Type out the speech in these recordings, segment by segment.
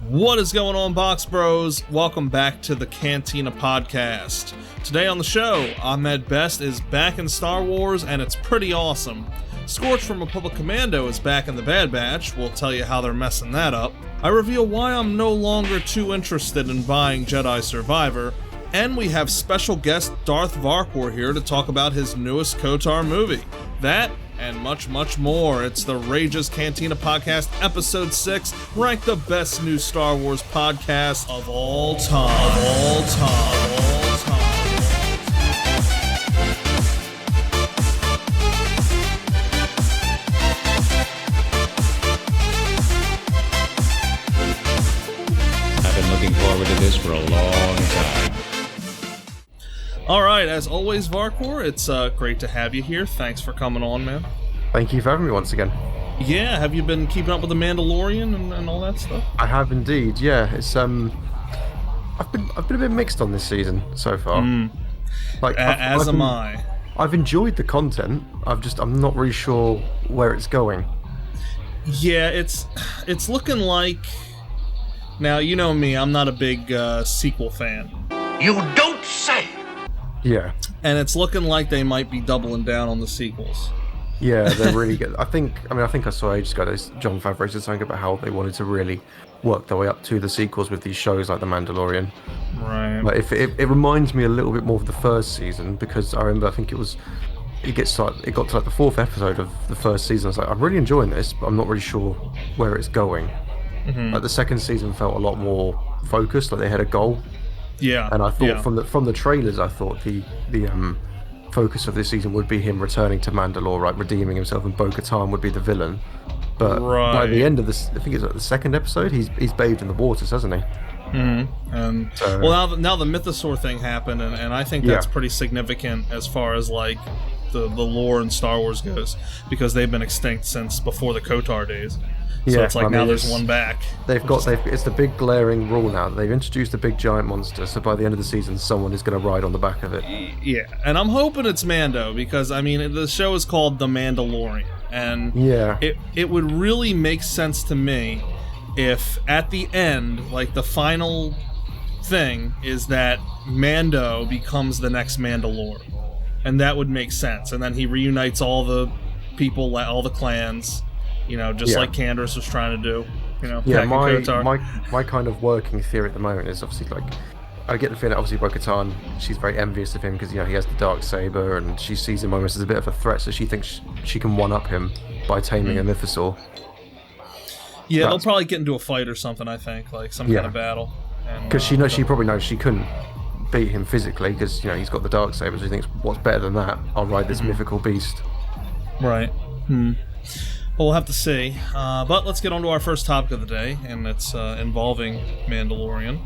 What is going on, Box Bros? Welcome back to the Cantina podcast. Today on the show, Ahmed Best is back in Star Wars, and it's pretty awesome. Scorch from Republic Commando is back in the Bad Batch. We'll tell you how they're messing that up. I reveal why I'm no longer too interested in buying Jedi Survivor. And we have special guest Darth Varkor here to talk about his newest KotOR movie. That and much, much more. It's the Rage's Cantina Podcast, Episode 6, ranked the best new Star Wars podcast of all time. I've been looking forward to this for a long time. Alright, as always, Varkor, it's great to have you here. Thanks for coming on, man. Thank you for having me once again. Yeah, have you been keeping up with The Mandalorian and all that stuff? I have indeed, yeah. It's I've been a bit mixed on this season so far. I've enjoyed the content. I'm not really sure where it's going. Yeah, it's looking like... Now, you know me, I'm not a big sequel fan. You don't say! Yeah. And it's looking like they might be doubling down on the sequels. Yeah, they're really good. I think I saw ages ago Jon Favreau said something about how they wanted to really work their way up to the sequels with these shows like The Mandalorian. Right. But it reminds me a little bit more of the first season, because I remember, I think it got to like the fourth episode of the first season. I was like, I'm really enjoying this, but I'm not really sure where it's going. Mm-hmm. Like the second season felt a lot more focused, like they had a goal. Yeah. And I thought from the trailers, I thought the focus of this season would be him returning to Mandalore, right, redeeming himself, and Bo-Katan would be the villain. But by the end of this, I think it's like the second episode, he's bathed in the waters, hasn't he? Mm-hmm. Well, now the Mythosaur thing happened, and I think that's pretty significant as far as like the lore in Star Wars goes, because they've been extinct since before the KotOR days. So it's like now there's one back. It's the big glaring rule now. They've introduced a big giant monster, so by the end of the season, someone is going to ride on the back of it. Yeah, and I'm hoping it's Mando, because I mean the show is called The Mandalorian, and it would really make sense to me if at the end, like the final thing is that Mando becomes the next Mandalore, and that would make sense, and then he reunites all the people, all the clans. You know, just like Candace was trying to do. You know, my kind of working theory at the moment is obviously like, I get the feeling that obviously Bo-Katan, she's very envious of him because, you know, he has the dark saber, and she sees him almost as a bit of a threat, so she thinks she can one up him by taming a Mythosaur. Yeah, they'll probably get into a fight or something. I think like some kind of battle. Because she probably knows she couldn't beat him physically because, you know, he's got the dark saber. So she thinks, what's better than that? I'll ride this mythical beast. Right. Well, we'll have to see. But let's get on to our first topic of the day, and it's involving Mandalorian.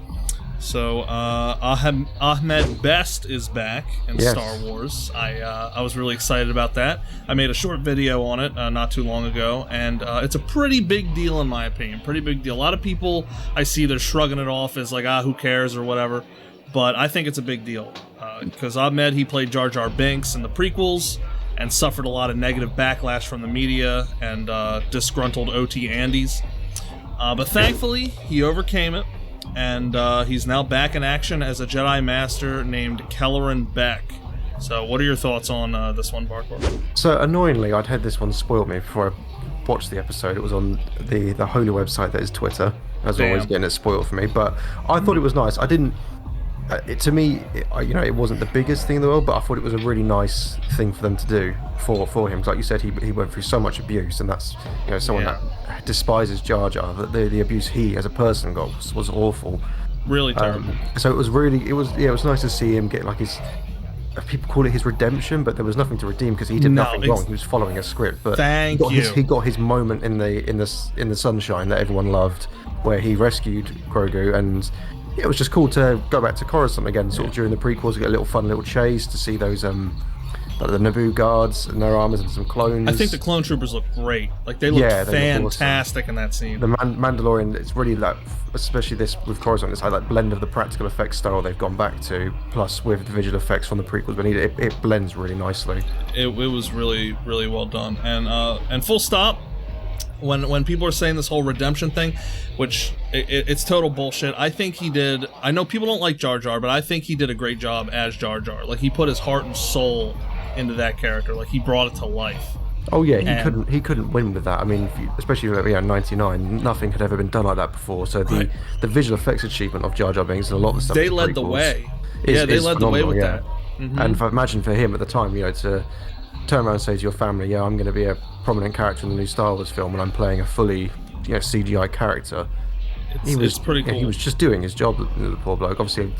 So, Ahmed Best is back in Star Wars. I was really excited about that. I made a short video on it not too long ago, and it's a pretty big deal in my opinion. Pretty big deal. A lot of people I see, they're shrugging it off as like, who cares or whatever. But I think it's a big deal. Because Ahmed, he played Jar Jar Binks in the prequels, and suffered a lot of negative backlash from the media and disgruntled OT Andes. But thankfully, he overcame it, and he's now back in action as a Jedi Master named Kelleran Beck. So what are your thoughts on this one, Varkor? So annoyingly, I'd had this one spoiled me before I watched the episode. It was on the holy website that is Twitter. As always, getting it spoiled for me. But I thought it was nice. I didn't... to me, it wasn't the biggest thing in the world, but I thought it was a really nice thing for them to do for him. Like you said, he went through so much abuse, and that's, you know, someone that despises Jar Jar. That the abuse he as a person got was awful. Really terrible. So it was nice to see him get like his. People call it his redemption, but there was nothing to redeem because he did nothing wrong. He was following a script. But he got his moment in the sunshine that everyone loved, where he rescued Grogu, and it was just cool to go back to Coruscant again, sort of during the prequels, get a little fun little chase to see those like the Naboo guards and their armors and some clones. I think the clone troopers look great. Like they look fantastic in that scene. The Mandalorian, it's really like, especially this with Coruscant, it's like that blend of the practical effects style they've gone back to, plus with the visual effects from the prequels, but it blends really nicely. It was really, really well done. And full stop, when people are saying this whole redemption thing, which it's total bullshit. I think he did. I know people don't like Jar Jar, but I think he did a great job as Jar Jar. Like, he put his heart and soul into that character. Like, he brought it to life. Oh yeah, he couldn't win with that. I mean, especially in '99, nothing had ever been done like that before. So the visual effects achievement of Jar Jar Binks and a lot of the stuff they led the way. They led the way with that. Mm-hmm. And imagine for him at the time, to turn around and say to your family, "Yeah, I'm going to be a prominent character in the new Star Wars film, and I'm playing a fully CGI character." It's pretty cool. He was just doing his job, the poor bloke. Obviously,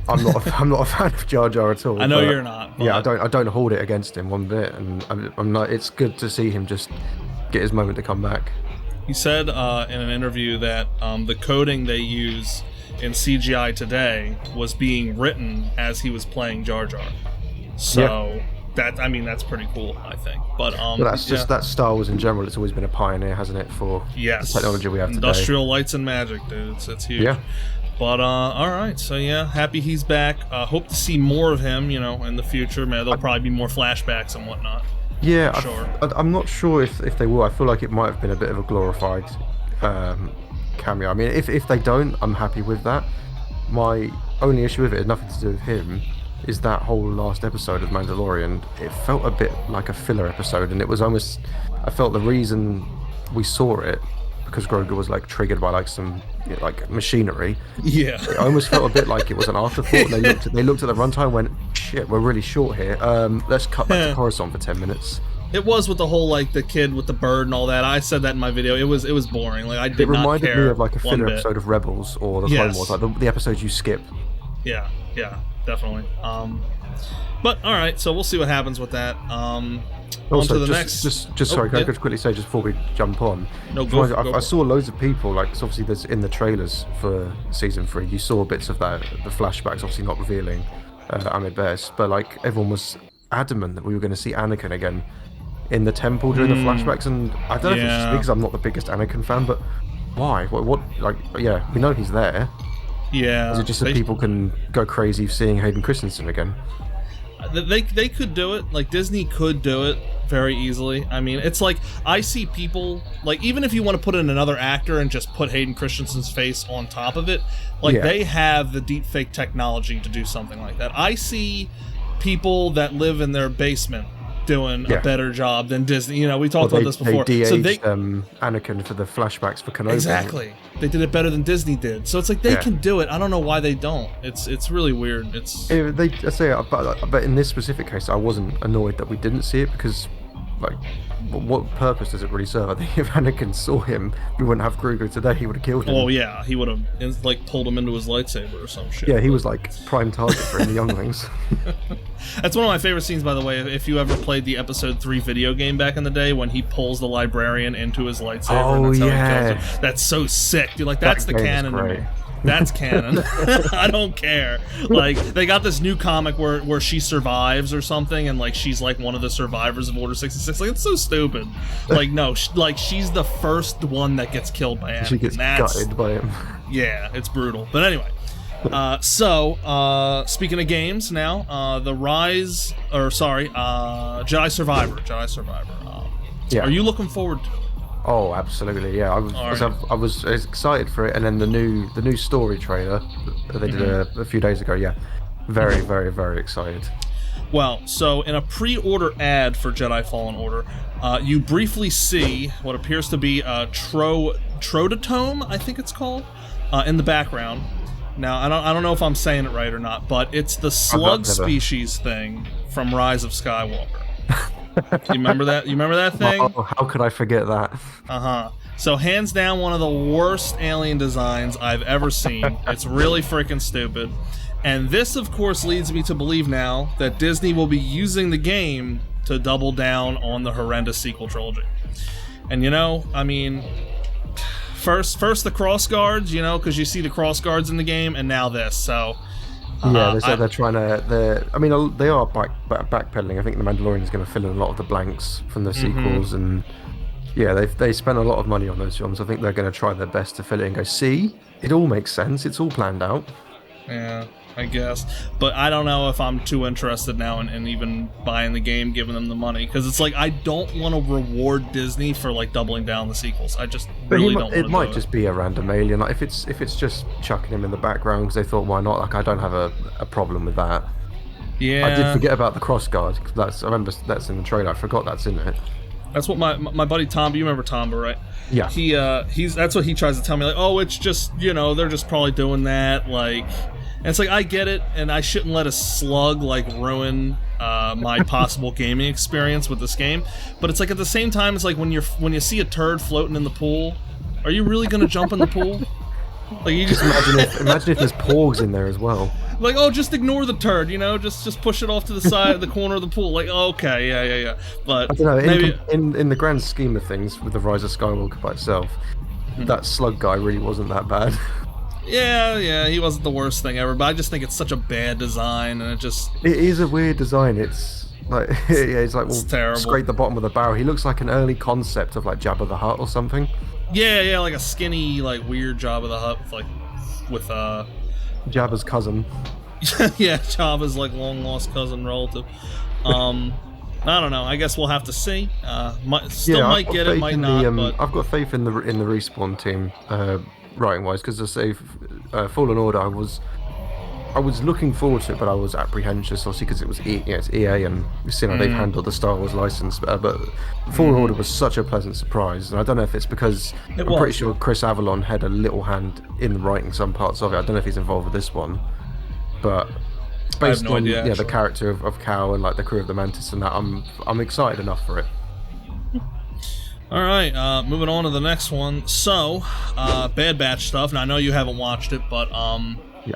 I'm not a fan of Jar Jar at all. I know you're not. But yeah, I don't hold it against him one bit, and I'm not. It's good to see him just get his moment to come back. He said in an interview that the coding they use in CGI today was being written as he was playing Jar Jar. So that's pretty cool, I think. But that's Star Wars in general. It's always been a pioneer, hasn't it, for the technology we have today. Industrial lights and magic, dude. It's huge. Yeah. But all right, so yeah, happy he's back. Hope to see more of him, in the future. Man, there'll probably be more flashbacks and whatnot. Yeah, sure. I'm not sure if they will. I feel like it might have been a bit of a glorified cameo. I mean, if they don't, I'm happy with that. My only issue with it had nothing to do with him. Is that whole last episode of Mandalorian? It felt a bit like a filler episode, and it was almost. I felt the reason we saw it. Because Grogu was triggered by some machinery. Yeah, it almost felt a bit like it was an afterthought. They looked at the runtime, and went, "Shit, we're really short here. Let's cut back to Coruscant for 10 minutes." It was with the whole the kid with the bird and all that. I said that in my video. It was boring. I did not care. It reminded me of a filler episode of Rebels or the Clone Wars, the episodes you skip. Yeah, definitely. But all right, so we'll see what happens with that. Also, on to the next. Sorry, can I just quickly say, just before we jump on? No, go. I saw loads of people, obviously there's in the trailers for season 3, you saw bits of that, the flashbacks, obviously not revealing Ahmed Best, but everyone was adamant that we were going to see Anakin again in the temple during the flashbacks, and I don't know if it's just because I'm not the biggest Anakin fan, but why? What? We know he's there. Yeah. Is it just that people can go crazy seeing Hayden Christensen again? They could do it. Disney could do it very easily. I mean, it's I see people even if you want to put in another actor and just put Hayden Christensen's face on top of it, they have the deepfake technology to do something like that. I see people that live in their basement doing a better job than Disney. We talked about this before. They de-aged Anakin for the flashbacks for Kenobi. Exactly. They did it better than Disney did. So it's they can do it. I don't know why they don't. It's really weird. But in this specific case, I wasn't annoyed that we didn't see it because, what purpose does it really serve? I think if Anakin saw him, we wouldn't have Grogu today. He would have killed him. Oh yeah, he would have pulled him into his lightsaber or some shit. Yeah, he was prime target for any younglings. That's one of my favorite scenes, by the way. If you ever played the Episode 3 video game back in the day, when he pulls the librarian into his lightsaber. Oh, and that's yeah. How he kills him. That's so sick, dude. That's the canon to me. That's canon. I don't care. They got this new comic where she survives or something, and she's one of the survivors of Order 66. It's so stupid. No, she's the first one that gets killed by Anakin. She gets gutted by him. Yeah, it's brutal. But anyway. Speaking of games now, Jedi Survivor. Are you looking forward to it? Oh, absolutely, yeah. I was excited for it, and then the new story trailer that they did a few days ago. Yeah, very, very, very excited. Well, so in a pre-order ad for Jedi Fallen Order, you briefly see what appears to be a Trodatome, I think it's called, in the background. Now, I don't know if I'm saying it right or not, but it's the slug species thing from Rise of Skywalker. You remember that? You remember that thing? Oh, how could I forget that? So hands down, one of the worst alien designs I've ever seen. It's really freaking stupid. And this, of course, leads me to believe now that Disney will be using the game to double down on the horrendous sequel trilogy. And I mean, first the cross guards, because you see the cross guards in the game, and now this. So they're trying to. I mean, they are backpedaling. I think the Mandalorian is going to fill in a lot of the blanks from the sequels, and they spent a lot of money on those films. I think they're going to try their best to fill it and go. See, it all makes sense. It's all planned out. Yeah. I guess. But I don't know if I'm too interested now in even buying the game, giving them the money, because it's like I don't want to reward Disney for like doubling down the sequels. I just really don't want to do it. It might just be a random alien. Like if it's just chucking him in the background because they thought why not? Like I don't have a problem with that. Yeah. I did forget about the cross guard. I remember that's in the trailer. I forgot that's in it. That's what my buddy Tom. You remember Tomba, right? Yeah. He's that's what he tries to tell me. Like, oh, it's just they're just probably doing that. Like, and it's like I get it, and I shouldn't let a slug like ruin my possible gaming experience with this game. But it's like at the same time, it's like when you see a turd floating in the pool, are you really gonna jump in the pool? Like you just imagine if there's porgs in there as well. Like, oh, just ignore the turd, just push it off to the side, the corner of the pool. Like, okay, yeah. But I don't know. maybe In the grand scheme of things, with the Rise of Skywalker by itself, that slug guy really wasn't that bad. Yeah, he wasn't the worst thing ever. But I just think it's such a bad design, and it is a weird design. It's like it's like terrible. Scrape the bottom of the barrel. He looks like an early concept of like Jabba the Hutt or something. Yeah, like a skinny, like weird Jabba the Hutt with Jabba's cousin. Yeah, Jabba's like long lost cousin relative. I don't know. I guess we'll have to see. Might get it, might not. But I've got faith in the Respawn team, writing wise, because I say Fallen Order, I was looking forward to it, but I was apprehensive, obviously, because it was it's EA, and we've seen how they've handled the Star Wars license. But Fallen Order was such a pleasant surprise, and I don't know if it's because I'm pretty sure Chris Avalon had a little hand in writing some parts of it. I don't know if he's involved with this one, but based on the character of Cal and like the crew of the Mantis and that, I'm excited enough for it. All right, moving on to the next one. So, Bad Batch stuff. Now I know you haven't watched it, but yeah.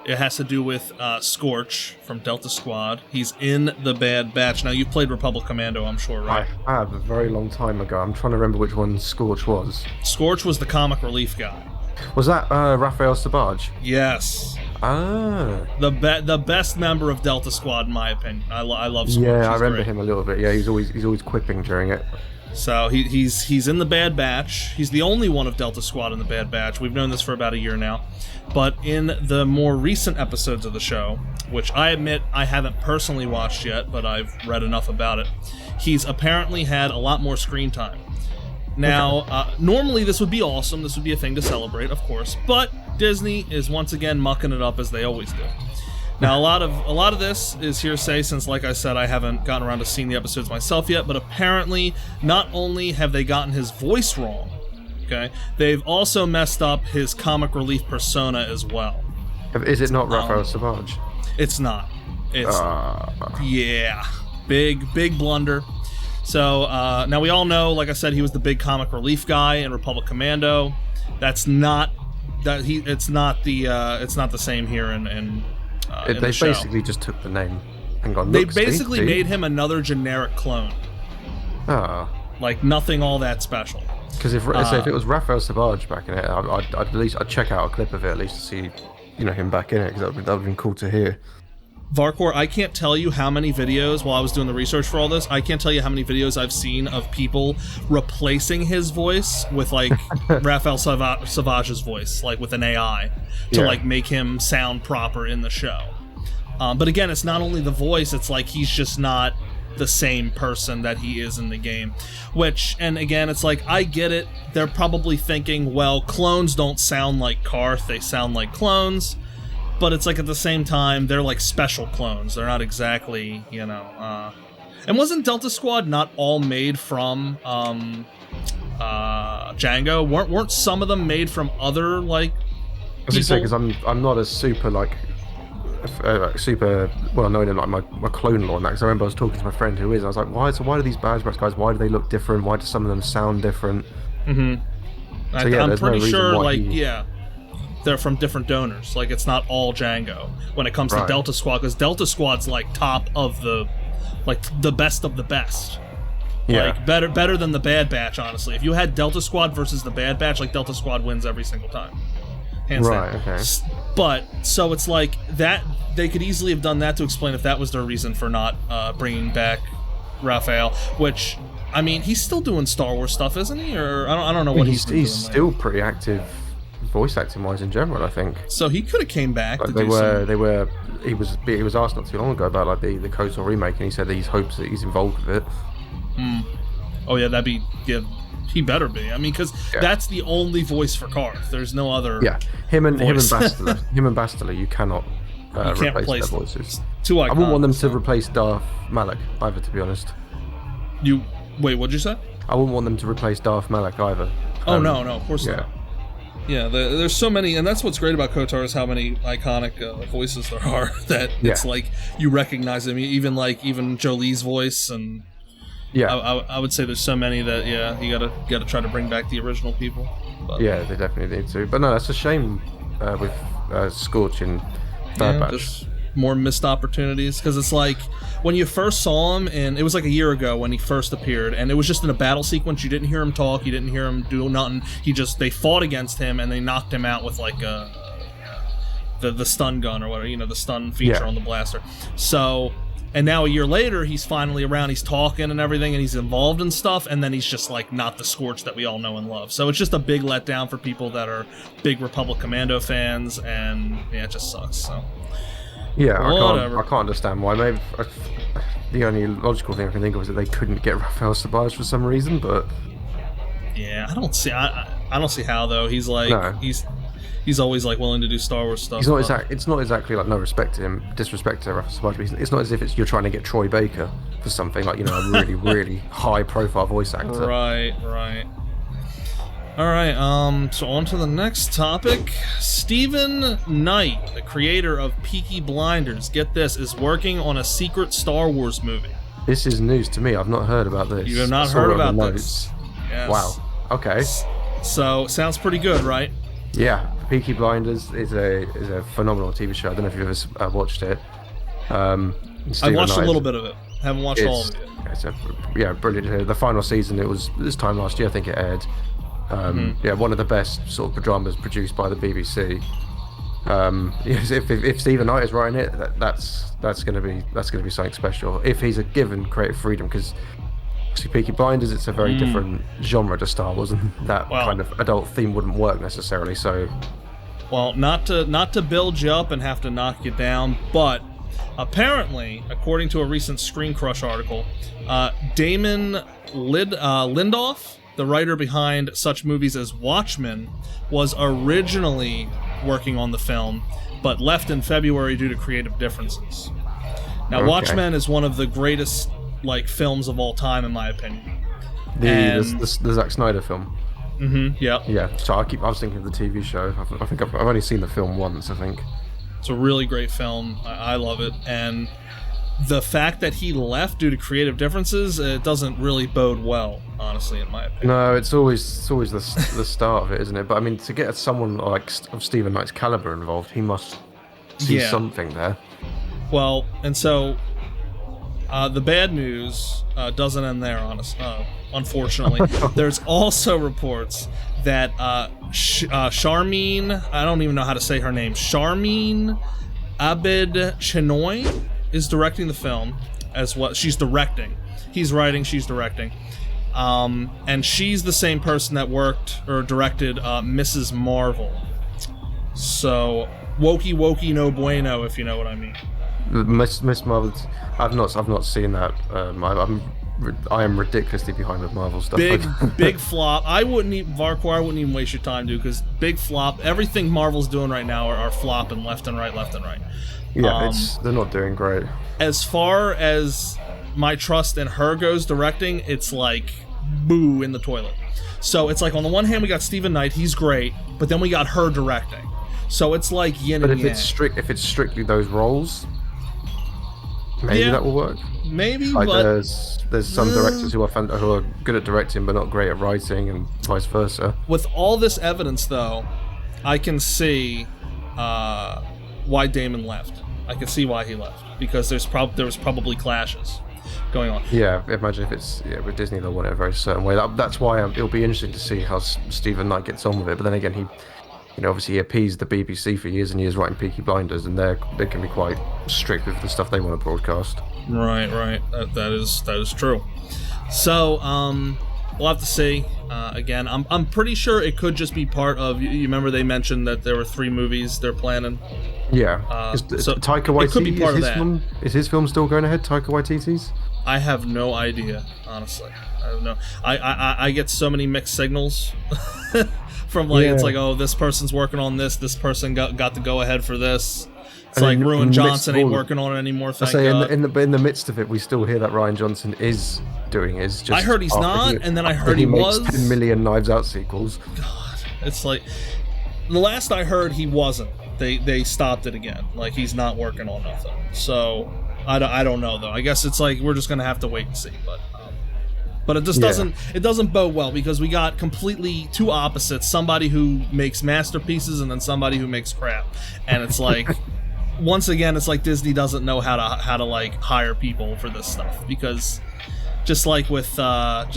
It has to do with Scorch from Delta Squad. He's in the Bad Batch. Now, you've played Republic Commando, I'm sure, right? I have, a very long time ago. I'm trying to remember which one Scorch was. Scorch was the comic relief guy. Was that Raphael Sabaj? Yes. Ah. The best member of Delta Squad, in my opinion. I love Scorch. Yeah, I remember him a little bit. Yeah, he's always quipping during it. So he's in the Bad Batch. He's the only one of Delta Squad in the Bad Batch. We've known this for about a year now. But in the more recent episodes of the show, which I admit I haven't personally watched yet, but I've read enough about it, he's apparently had a lot more screen time. Now, normally this would be awesome. This would be a thing to celebrate, of course. But Disney is once again mucking it up as they always do. Now, a lot of this is hearsay, since, like I said, I haven't gotten around to seeing the episodes myself yet, but apparently, not only have they gotten his voice wrong, okay, they've also messed up his comic relief persona as well. Is it not Raphael Savage? It's not. It's yeah, big blunder. So now we all know, like I said, he was the big comic relief guy in Republic Commando. It's not the same here in they the show. basically just took the name and gone. They basically made him another generic clone. Like nothing all that special. Because if it was Raphael Savage back in it, I'd check out a clip of it at least to see, him back in it, because that would have been cool to hear. Varkor, I can't tell you how many videos, while I was doing the research for all this, I can't tell you how many videos I've seen of people replacing his voice with, like, Raphael Savage's voice, like, with an AI, to, like, make him sound proper in the show. But again, it's not only the voice, it's like he's just not the same person that he is in the game. Which, and again, it's like, I get it. They're probably thinking, well, clones don't sound like Karth, they sound like clones. But it's like at the same time, they're like special clones. They're not exactly, And wasn't Delta Squad not all made from Django? Weren't some of them made from other like? I was say, because I'm not a super super well known in like my clone lore and that. Because I remember I was talking to my friend who is. And I was like, why do these Bad Batch guys? Why do they look different? Why do some of them sound different? Mm-hmm. So, I'm pretty sure they're from different donors. Like, it's not all Django when it comes to Delta Squad, because Delta Squad's like top of the best of the best. Yeah. Like better than the Bad Batch, honestly. If you had Delta Squad versus the Bad Batch, like Delta Squad wins every single time. Hands down. Okay. But so it's like that they could easily have done that to explain if that was their reason for not bringing back Raphael, which I mean, he's still doing Star Wars stuff, isn't he? Or I don't know what he's doing. He's still pretty active voice acting wise in general. I think. So he could have came back. Like to they do were, some... He was asked not too long ago about like the KotOR remake, and he said that he hopes that he's involved with it. Oh yeah, that'd be he better be. I mean, because that's the only voice for Karth. There's no other. Yeah, him and voice. Bastila, you cannot replace their voices. Too iconic. I wouldn't want them to replace Darth Malak either, to be honest. Wait, what'd you say? I wouldn't want them to replace Darth Malak either. Oh no, of course not. Yeah, there's so many, and that's what's great about KotOR is how many iconic voices there are that it's like you recognize them, even Jolie's voice, and I would say there's so many that you gotta try to bring back the original people. But, yeah, they definitely need to. But no, that's a shame with Scorch and Bad Batch. Just more missed opportunities, because it's like when you first saw him, and it was like a year ago when he first appeared, and it was just in a battle sequence. You didn't hear him talk, you didn't hear him do nothing. They fought against him and they knocked him out with like the stun gun or whatever, the stun feature on the blaster. So, and now a year later he's finally around, he's talking and everything, and he's involved in stuff, and then he's just like not the Scorch that we all know and love. So it's just a big letdown for people that are big Republic Commando fans, and it just sucks. So yeah, I can't understand why. Maybe the only logical thing I can think of is that they couldn't get Rafael Sabaj for some reason, but yeah, I don't see how though. He's like he's always like willing to do Star Wars stuff. It's not exactly like no respect to him, disrespect to Rafael Sabaj, but it's not as if you're trying to get Troy Baker for something like a really really high profile voice actor. Right. All right, so on to the next topic. Steven Knight, the creator of Peaky Blinders, get this, is working on a secret Star Wars movie. This is news to me. I've not heard about this. You have not heard about this? Yes. Wow. Okay. So, sounds pretty good, right? Yeah. Peaky Blinders is a phenomenal TV show. I don't know if you've ever watched it. I watched a little bit of it. Haven't watched all of it yet. It's brilliant. The final season, it was this time last year, I think it aired. One of the best sort of dramas produced by the BBC. If Steven Knight is writing it, that's going to be something special. If he's given creative freedom, because Peaky Blinders, it's a very different genre to Star Wars, and that kind of adult theme wouldn't work necessarily. So, well, not to build you up and have to knock you down, but apparently, according to a recent Screen Crush article, Damon Lindelof, the writer behind such movies as Watchmen, was originally working on the film, but left in February due to creative differences. Now, Watchmen is one of the greatest films of all time, in my opinion. The Zack Snyder film. Yeah. So I was thinking of the TV show. I think I've only seen the film once. I think it's a really great film. I love it, and the fact that he left due to creative differences, it doesn't really bode well, honestly, in my opinion. No, it's always the start of it, isn't it? But I mean, to get someone like of Steven Knight's caliber involved, he must see something there. Well, and so the bad news doesn't end there, unfortunately. There's also reports that Sharmeen, I don't even know how to say her name, Sharmeen Abed Chenoy is directing the film as well. She's directing. He's writing, she's directing. And she's the same person that worked or directed Mrs. Marvel. So, wokey no bueno, if you know what I mean. Miss Marvel, I've not seen that. I am ridiculously behind with Marvel stuff. Big flop. I wouldn't even waste your time, dude, because big flop. Everything Marvel's doing right now are flopping left and right. Yeah, they're not doing great. As far as my trust in her goes directing, it's like boo in the toilet. So it's like on the one hand we got Steven Knight, he's great, but then we got her directing. So it's like yin and yang. But if it's strictly those roles, maybe that will work. Maybe, like but there's some directors who are good at directing but not great at writing, and vice versa. With all this evidence, though, I can see why Damon left. I can see why he left, because there was probably clashes going on. Yeah, imagine if it's with Disney, they'll want it a very certain way. That's why it'll be interesting to see how Steven Knight gets on with it. But then again, he obviously he appeased the BBC for years and years writing Peaky Blinders, and they can be quite strict with the stuff they want to broadcast. Right. That is true. So, we'll have to see. Again, I'm pretty sure it could just be part of. You remember they mentioned that there were 3 movies they're planning. Yeah. So Taika Waititi, it could be part of that. Is his film still going ahead? Taika Waititi's? I have no idea, honestly. I don't know. I get so many mixed signals from it's like, oh, this person's working on this. This person got to go ahead for this. It's like Ruin Johnson ain't working on it anymore. Thank God. In the midst of it, we still hear that Ryan Johnson is doing his. Just I heard he's not, and then I heard he was. Makes 10 million Knives Out sequels. God, it's like the last I heard he wasn't. They stopped it again. Like he's not working on nothing. So I don't know though. I guess it's like we're just gonna have to wait and see. But it just doesn't bode well because we got completely 2 opposites. Somebody who makes masterpieces and then somebody who makes crap. And it's like once again, it's like Disney doesn't know how to like hire people for this stuff because just like with what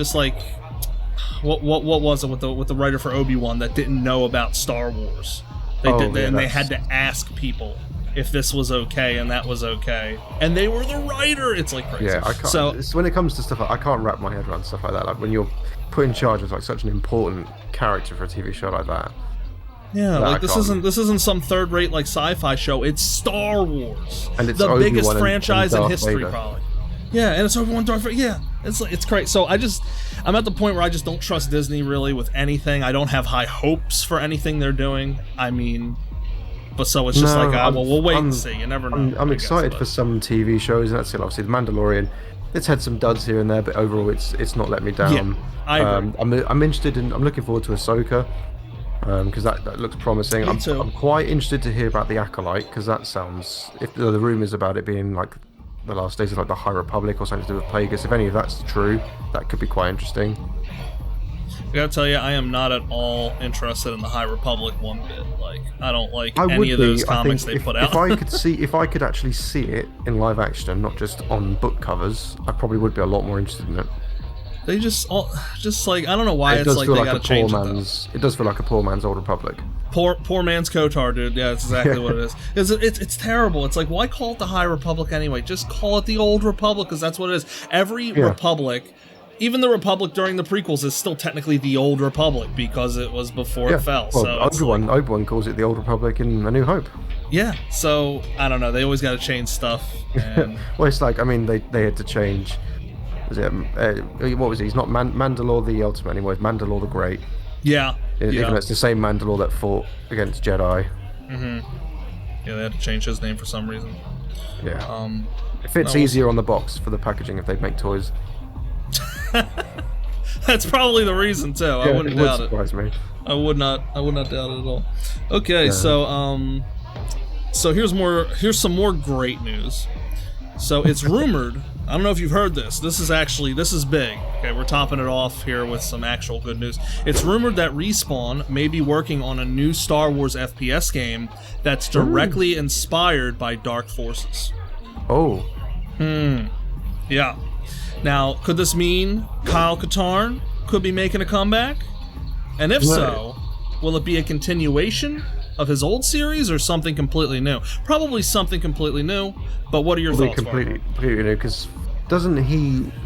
was it with the writer for Obi-Wan that didn't know about Star Wars. They had to ask people if this was okay and that was okay, and they were the writer. It's like crazy. Yeah, I can't. So when it comes to stuff, I can't wrap my head around stuff like that. Like when you're put in charge of like such an important character for a TV show like that. Yeah, like this isn't some third-rate like sci-fi show. It's Star Wars, and it's the Obi-Wan biggest franchise in history, Vader. probably. Yeah, and it's Obi-Wan, Darth Vader. Yeah, it's crazy. So I'm at the point where I just don't trust Disney really with anything. I don't have high hopes for anything they're doing. I mean, but so it's just we'll wait and see. You never know. I'm excited for some TV shows, and that's it. Obviously, The Mandalorian. It's had some duds here and there, but overall, it's not let me down. Yeah, I agree. I'm interested in. I'm looking forward to Ahsoka. Because that looks promising. I'm quite interested to hear about the Acolyte because that sounds. If the rumors about it being like the last days of like the High Republic or something to do with Plagueis, if any of that's true, that could be quite interesting. I gotta tell you, I am not at all interested in the High Republic one bit. Like, I don't like any of those comics they put out. If I could actually see it in live action and not just on book covers, I probably would be a lot more interested in it. They just like I don't know why it's like they gotta change it. It does feel like a poor man's Old Republic. Poor man's KotOR, dude. Yeah, that's exactly what it is. It's terrible. It's like, why call it the High Republic anyway? Just call it the Old Republic, because that's what it is. Every Republic, even the Republic during the prequels, is still technically the Old Republic because it was before it fell. Well, so Obi-Wan calls it the Old Republic in A New Hope. Yeah, so I don't know. They always got to change stuff. And well, it's like, I mean, they had to change. Was it, what was he? He's not Mandalore the Ultimate anymore. It's Mandalore the Great. Yeah. Even though it's the same Mandalore that fought against Jedi. Mm-hmm. Yeah, they had to change his name for some reason. Yeah. It fits easier on the box for the packaging if they make toys. That's probably the reason too. I wouldn't doubt it. Surprise me. I would not doubt it at all. Okay, so here's some more great news. So it's rumored. I don't know if you've heard this. This is big. Okay, we're topping it off here with some actual good news. It's rumored that Respawn may be working on a new Star Wars FPS game that's directly inspired by Dark Forces. Oh. Yeah. Now, could this mean Kyle Katarn could be making a comeback? And if so, will it be a continuation of his old series or something completely new? Probably something completely new, but what are your thoughts? Completely new, because doesn't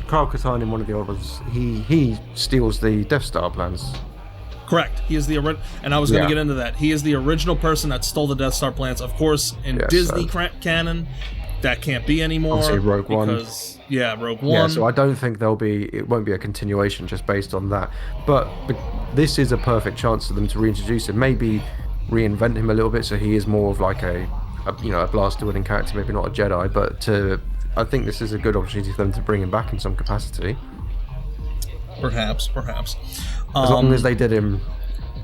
Kyle Katarn in one of the others, he steals the Death Star plans? Correct. He is the original, and I was going to get into that. He is the original person that stole the Death Star plans. Of course, in Disney canon, that can't be anymore. I'll say Rogue One. Rogue One. Yeah, so I don't think it won't be a continuation just based on that. But this is a perfect chance for them to reintroduce him. Maybe reinvent him a little bit so he is more of like a blaster wielding character, maybe not a Jedi, but I think this is a good opportunity for them to bring him back in some capacity. Perhaps. As long as they did him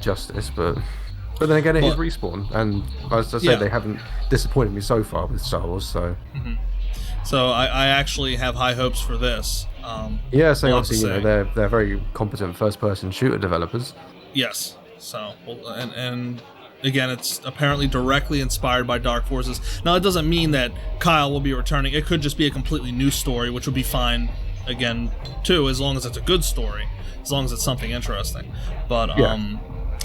justice, but then again, it is Respawn, and as I say, they haven't disappointed me so far with Star Wars, so... Mm-hmm. So I actually have high hopes for this. So obviously, they're very competent first-person shooter developers. Yes. So, and again, it's apparently directly inspired by Dark Forces. Now, it doesn't mean that Kyle will be returning. It could just be a completely new story, which would be fine, again, too, as long as it's a good story, as long as it's something interesting. But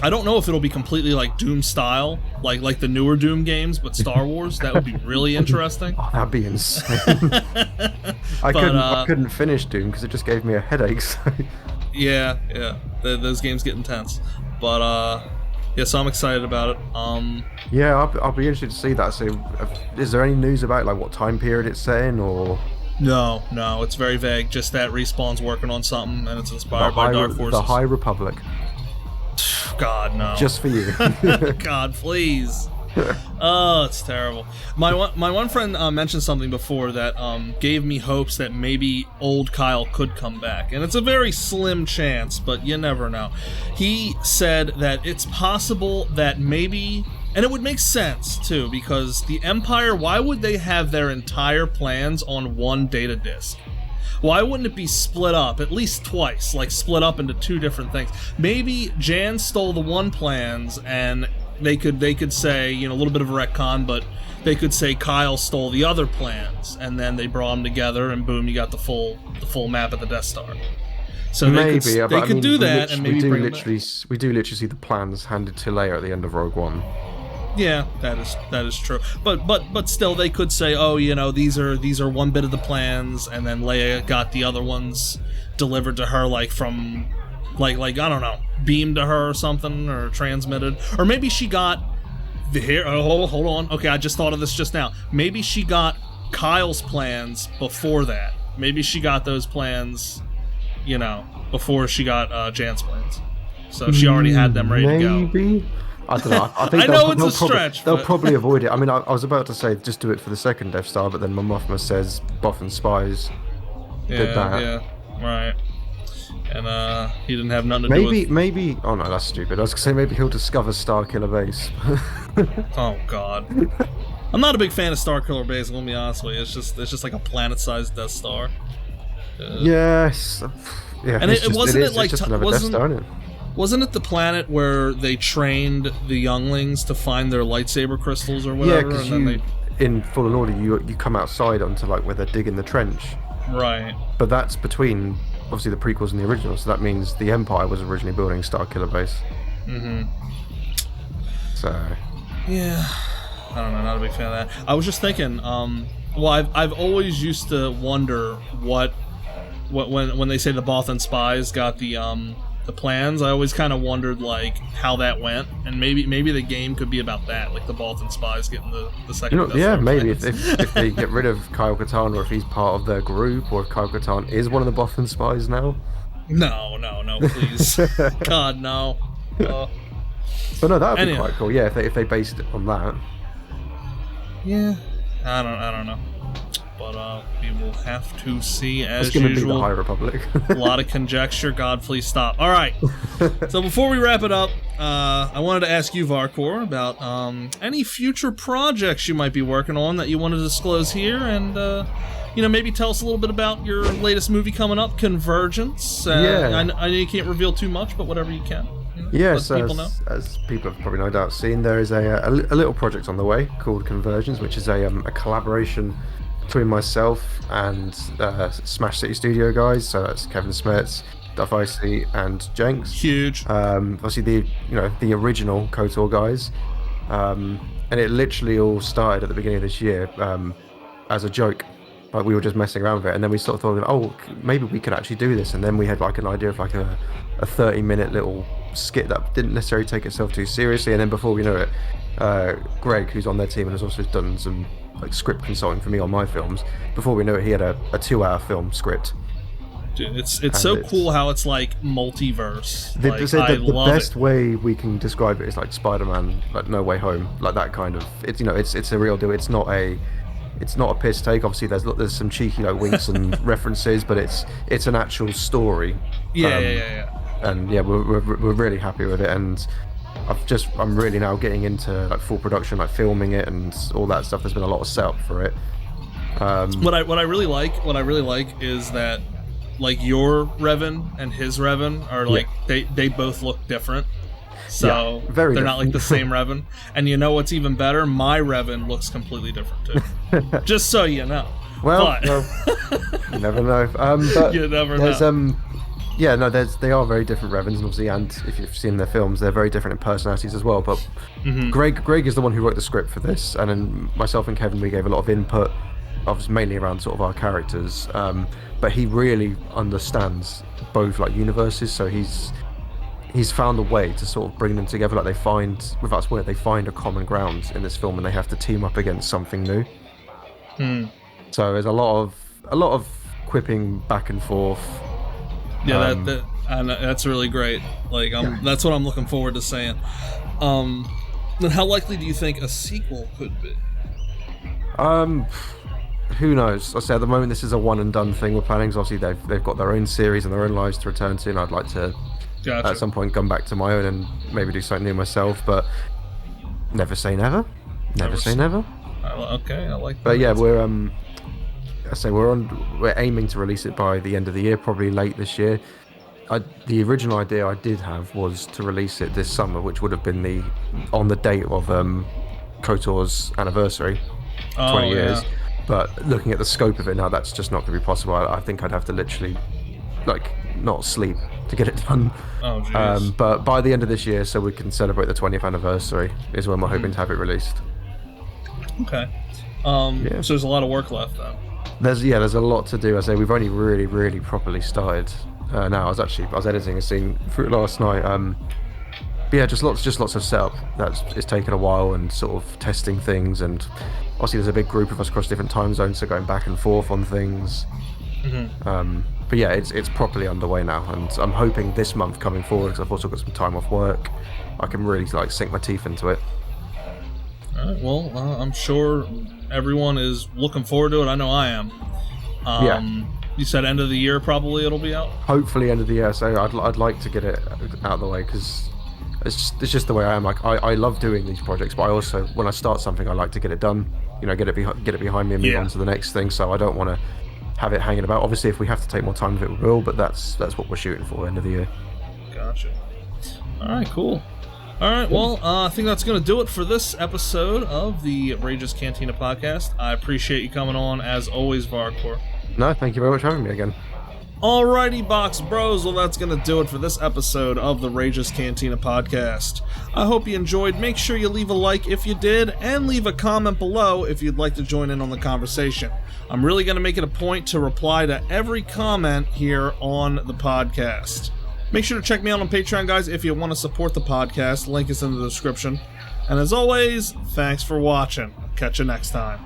I don't know if it'll be completely like Doom style, like the newer Doom games, but Star Wars. That would be really interesting. Oh, that'd be insane. I couldn't finish Doom because it just gave me a headache. So. Yeah. Those games get intense, but yeah. So I'm excited about it. Yeah, I'll be interested to see that. So, is there any news about like what time period it's set in, or? No, it's very vague. Just that Respawn's working on something, and it's inspired by Dark Forces. The High Republic. God, no. Just for you. God, please. Oh, it's terrible. My one friend mentioned something before that gave me hopes that maybe old Kyle could come back, and it's a very slim chance, but you never know. He said that it's possible that maybe, and it would make sense too, because the Empire, why would they have their entire plans on one data disk? Why wouldn't it be split up at least twice, like split up into two different things? Maybe Jan stole the one plans, and they could say, you know, a little bit of a retcon, but they could say Kyle stole the other plans, and then they brought them together, and boom, you got the full map of the Death Star. So they could do that, and maybe bring it back. We do literally see the plans handed to Leia at the end of Rogue One. Yeah, that is true. But still, they could say, oh, you know, these are one bit of the plans, and then Leia got the other ones delivered to her, like from, like I don't know, beamed to her or something, or transmitted, or maybe she got the here. Oh, hold on. Okay, I just thought of this just now. Maybe she got Kyle's plans before that. Maybe she got those plans, you know, before she got Jan's plans. So she already had them ready to go. Maybe. I don't know. I think I know it's a stretch. They'll probably avoid it. I mean, I was about to say just do it for the second Death Star, but then my Mothma says Boffin spies did that. Yeah, right. And he didn't have nothing to do with... Maybe... Oh no, that's stupid. I was going to say maybe he'll discover Starkiller Base. Oh god. I'm not a big fan of Starkiller Base, let me be honest with you. It's just like a planet-sized Death Star. Yes. Yeah, and it wasn't it like... It's just another Death Star, isn't it? Wasn't it the planet where they trained the younglings to find their lightsaber crystals or whatever? Yeah, because in Fallen Order, you come outside onto like where they're digging the trench. Right. But that's between obviously the prequels and the original, so that means the Empire was originally building Starkiller Base. Mm-hmm. So. Yeah, I don't know. Not a big fan of that. I was just thinking. Well, I've always used to wonder what when they say the Bothan spies got the plans, I always kind of wondered like how that went, and maybe the game could be about that, like the Bothan spies getting the second. You know, yeah, maybe if they get rid of Kyle Katarn, or if he's part of their group, or if Kyle Katarn is one of the Bothan spies now. No, please, God, no. But no, that would be quite cool. Yeah, if they based it on that. Yeah, I don't know. But we will have to see as usual. It's going to be the High Republic. A lot of conjecture. God, please stop. All right. So before we wrap it up, I wanted to ask you, Varkor, about any future projects you might be working on that you want to disclose here, and maybe tell us a little bit about your latest movie coming up, Convergence. Yeah. I know you can't reveal too much, but whatever you can. Yes, as people have probably no doubt seen, there is a little project on the way called Convergence, which is a collaboration between myself and Smash City Studio guys, so that's Kevin Smets, Duff Icy, and Jenks. Huge. Obviously the original KotOR guys, and it literally all started at the beginning of this year as a joke. Like we were just messing around with it, and then we sort of thought, oh, maybe we could actually do this, and then we had like an idea of like a 30-minute little skit that didn't necessarily take itself too seriously, and then before we know it, Greg, who's on their team and has also done some like script consulting for me on my films, before we know it, he had a 2-hour film script. Dude, it's so cool how it's like multiverse. The best way we can describe it is like Spider-Man, like No Way Home, like that kind of. It's a real deal. It's not a piss take. Obviously, there's some cheeky like winks and references, but it's an actual story. Yeah. And yeah, we're really happy with it, and I'm really now getting into like full production, like filming it and all that stuff. There's been a lot of setup for it. What I really like is that like your Revan and his Revan are like they both look different. So they're not like the same Revan. And you know what's even better? My Revan looks completely different too. Just so you know. Well, you never know. But you never know. They are very different Revans, and obviously, and if you've seen their films, they're very different in personalities as well. But Greg is the one who wrote the script for this, and then myself and Kevin, we gave a lot of input. obviously mainly around sort of our characters, but he really understands both like universes, so he's found a way to sort of bring them together. Like they find, without spoiling, they find a common ground in this film, and they have to team up against something new. So there's a lot of quipping back and forth. Yeah, and that's really great. Like, that's what I'm looking forward to saying. Then how likely do you think a sequel could be? Who knows? I say at the moment this is a one and done thing we're planning. So obviously they've got their own series and their own lives to return to, and I'd like to at some point come back to my own and maybe do something new myself. But never say never. Never say never. Okay, I like that. But yeah, we're we're aiming to release it by the end of the year, probably late this year. The original idea I did have was to release it this summer, which would have been on the date of KotOR's anniversary, 20 years. But looking at the scope of it now, that's just not going to be possible. I think I'd have to literally, like, not sleep to get it done. Oh, jeez. But by the end of this year, so we can celebrate the 20th anniversary, is when we're hoping to have it released. Okay. So there's a lot of work left, then. There's a lot to do. I say we've only really, really properly started. Now I was editing a scene through last night. But yeah, just lots of setup. It's taken a while, and sort of testing things, and obviously there's a big group of us across different time zones, so going back and forth on things. But yeah, it's properly underway now, and I'm hoping this month coming forward, because I've also got some time off work, I can really like sink my teeth into it. All right. Well, I'm sure everyone is looking forward to it. I know I am. You said end of the year probably it'll be out? Hopefully end of the year, so I'd like to get it out of the way, because it's just the way I am. Like I love doing these projects, but I also, when I start something, I like to get it done, get it behind me and move on to the next thing, so I don't want to have it hanging about. Obviously if we have to take more time with it, we will, but that's what we're shooting for, end of the year. Gotcha. Alright, cool. Alright, well, I think that's going to do it for this episode of the Rage's Cantina podcast. I appreciate you coming on, as always, Varkor. No, thank you very much for having me again. Alrighty, Box Bros, well, that's going to do it for this episode of the Rage's Cantina podcast. I hope you enjoyed. Make sure you leave a like if you did, and leave a comment below if you'd like to join in on the conversation. I'm really going to make it a point to reply to every comment here on the podcast. Make sure to check me out on Patreon, guys, if you want to support the podcast. Link is in the description. And as always, thanks for watching. Catch you next time.